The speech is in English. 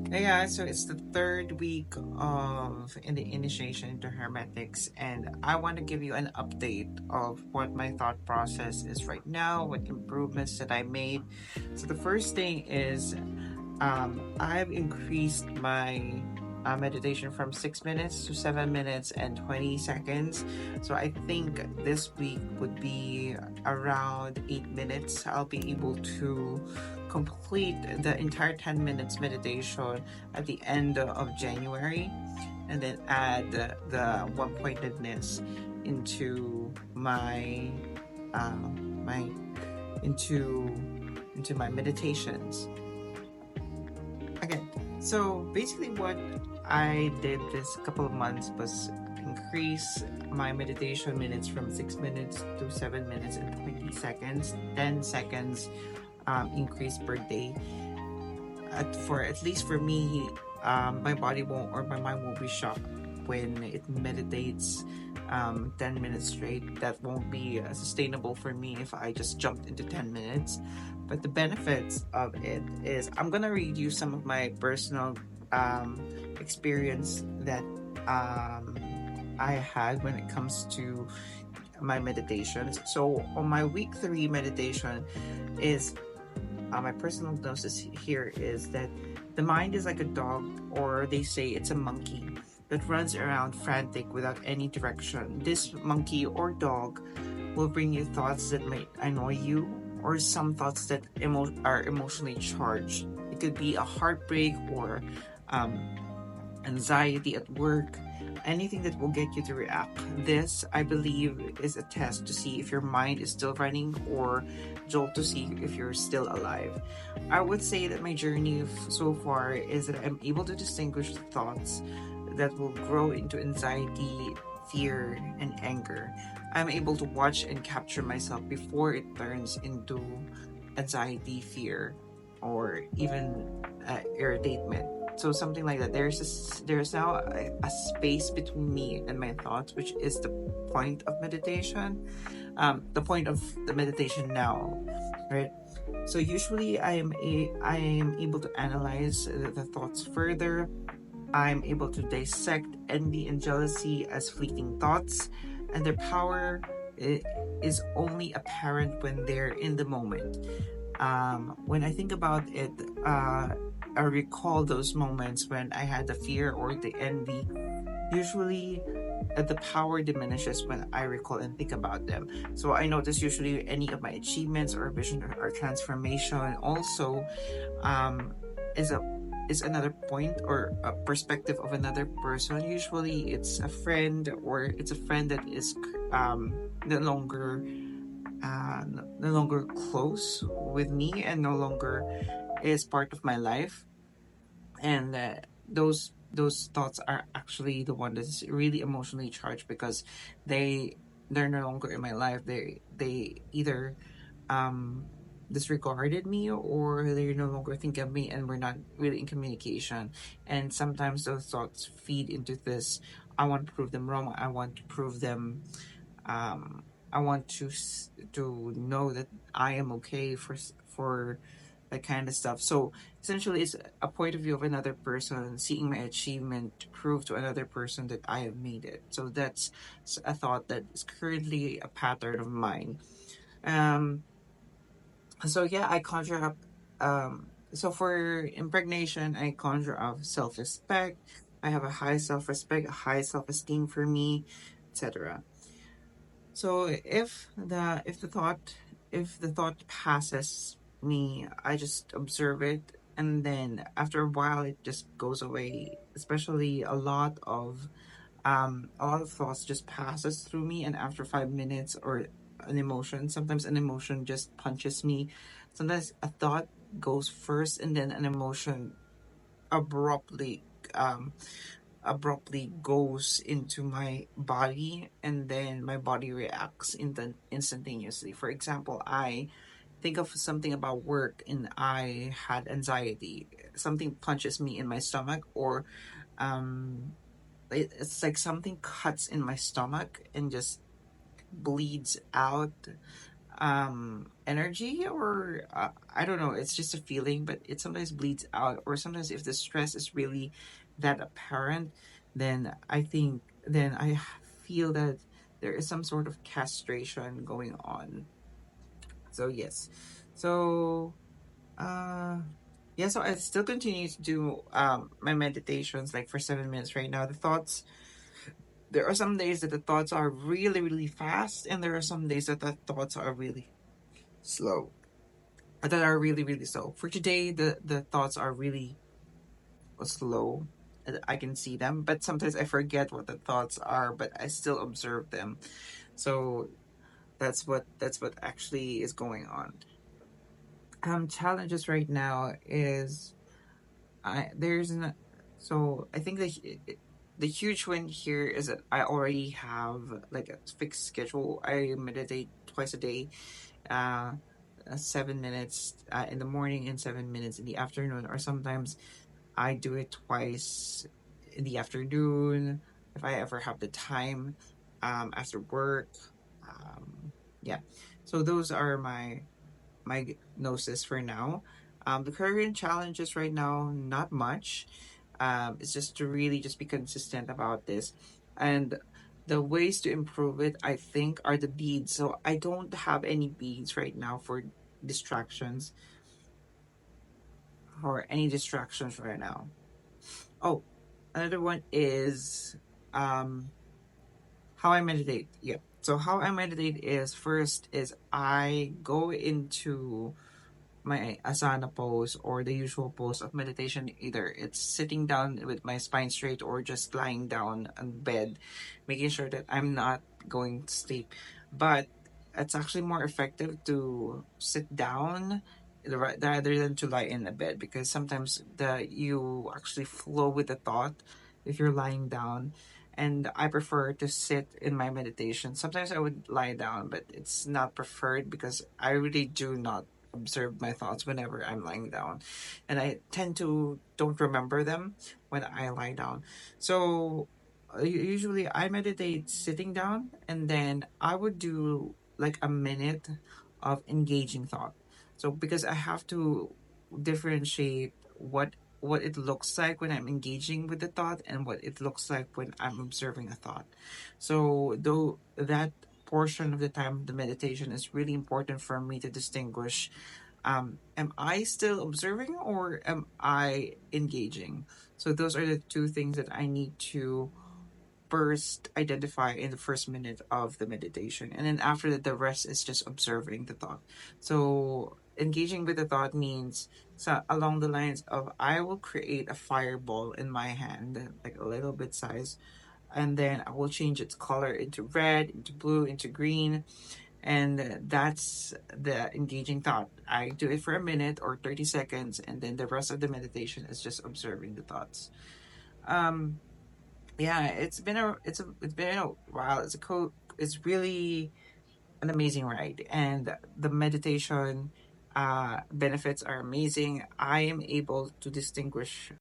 Yeah, so it's the third week of in the initiation into hermetics, and I want to give you an update of what my thought process is right now, what improvements that I made. So the first thing is I've increased my meditation from 6 minutes to 7 minutes and 20 seconds. So I think this week would be around 8 minutes. I'll be able to complete the entire 10 minutes meditation at the end of January, and then add the one pointedness into my into into my meditations. Okay, so basically what I did this couple of months was increase my meditation minutes from 6 minutes to 7 minutes and 20 seconds, 10 seconds increase per day. For at least for me, my body won't or my mind won't be shocked when it meditates 10 minutes straight. That won't be sustainable for me if I just jumped into 10 minutes. But the benefits of it is I'm gonna read you some of my personal experience that I had when it comes to my meditations. So on my week 3 meditation is my personal gnosis here is that the mind is like a dog, or they say it's a monkey that runs around frantic without any direction. This monkey or dog will bring you thoughts that might annoy you, or some thoughts that are emotionally charged. It could be a heartbreak or um, anxiety at work, anything that will get you to react. This, I believe, is a test to see if your mind is still running, or jolt to see if you're still alive. I would say that my journey so far is that I'm able to distinguish the thoughts that will grow into anxiety, fear, and anger. I'm able to watch and capture myself before it turns into anxiety, fear, or even irritation. So something like that. There's now a space between me and my thoughts, which is the point of meditation. The point of the meditation now, right? So usually I am able to analyze the thoughts further. I'm able to dissect envy and jealousy as fleeting thoughts, and their power is only apparent when they're in the moment. When I think about it, I recall those moments when I had the fear or the envy. Usually, the power diminishes when I recall and think about them. So I notice usually any of my achievements or vision or transformation also um, is a is another point or a perspective of another person. Usually, it's a friend, or it's a friend that is no longer no longer close with me and no longer is part of my life. And those thoughts are actually the one that's really emotionally charged, because they're no longer in my life. They either um disregarded me, or they no longer think of me, and we're not really in communication. And sometimes those thoughts feed into this: I want to prove them wrong, I want to prove them I want to know that I am okay for that kind of stuff. So essentially, it's a point of view of another person seeing my achievement to prove to another person that I have made it. So that's a thought that is currently a pattern of mine. Um, so yeah, I conjure up. So for impregnation, I conjure up self-respect. I have a high self-respect, a high self-esteem for me, etc. So if the thought passes me, I just observe it, and then after a while it just goes away. Especially a lot of thoughts just passes through me, and after 5 minutes, or sometimes an emotion just punches me. Sometimes a thought goes first, and then an emotion abruptly um abruptly goes into my body, and then my body reacts instantaneously. For example, I think of something about work and I had anxiety. Something punches me in my stomach, or um it's like something cuts in my stomach and just bleeds out energy, or I don't know, it's just a feeling, but it sometimes bleeds out, or sometimes if the stress is really that apparent, then I think, then I feel that there is some sort of castration going on. So yes. So uh yeah, so I still continue to do my meditations like for 7 minutes right now. The thoughts, there are some days that the thoughts are really really fast, and there are some days that the thoughts are really slow, that are really really slow. For today, the thoughts are really slow. I can see them, but sometimes I forget what the thoughts are, but I still observe them. So that's what actually is going on. Challenges right now is, I there's an so I think the huge win here is that I already have like a fixed schedule. I meditate twice a day, uh 7 minutes in the morning and 7 minutes in the afternoon, or sometimes I do it twice in the afternoon if I ever have the time, after work. Um, yeah, so those are my gnosis for now. The current challenges right now, not much. It's just to really just be consistent about this, and the ways to improve it, I think, are the beads. So I don't have any beads right now for distractions, or any distractions right now. Oh, another one is um how I meditate. Yeah. So how I meditate is, first is I go into my asana pose, or the usual pose of meditation. Either it's sitting down with my spine straight, or just lying down on bed, making sure that I'm not going to sleep. But it's actually more effective to sit down rather than to lie in a bed, because sometimes you actually flow with the thought if you're lying down. And I prefer to sit in my meditation. Sometimes I would lie down, but it's not preferred because I really do not observe my thoughts whenever I'm lying down, and I tend to don't remember them when I lie down. So usually I meditate sitting down, and then I would do like a minute of engaging thought. So because I have to differentiate what it looks like when I'm engaging with the thought, and what it looks like when I'm observing a thought. So though that portion of the time of the meditation is really important for me to distinguish, am I still observing, or am I engaging? So those are the two things that I need to first identify in the first minute of the meditation. And then after that, the rest is just observing the thought. So engaging with the thought means, so along the lines of, I will create a fireball in my hand, like a little bit size, and then I will change its color into red, into blue, into green, and that's the engaging thought. I do it for a minute or 30 seconds, and then the rest of the meditation is just observing the thoughts. Um, yeah, it's been a while. It's really an amazing ride, and the meditation benefits are amazing. I am able to distinguish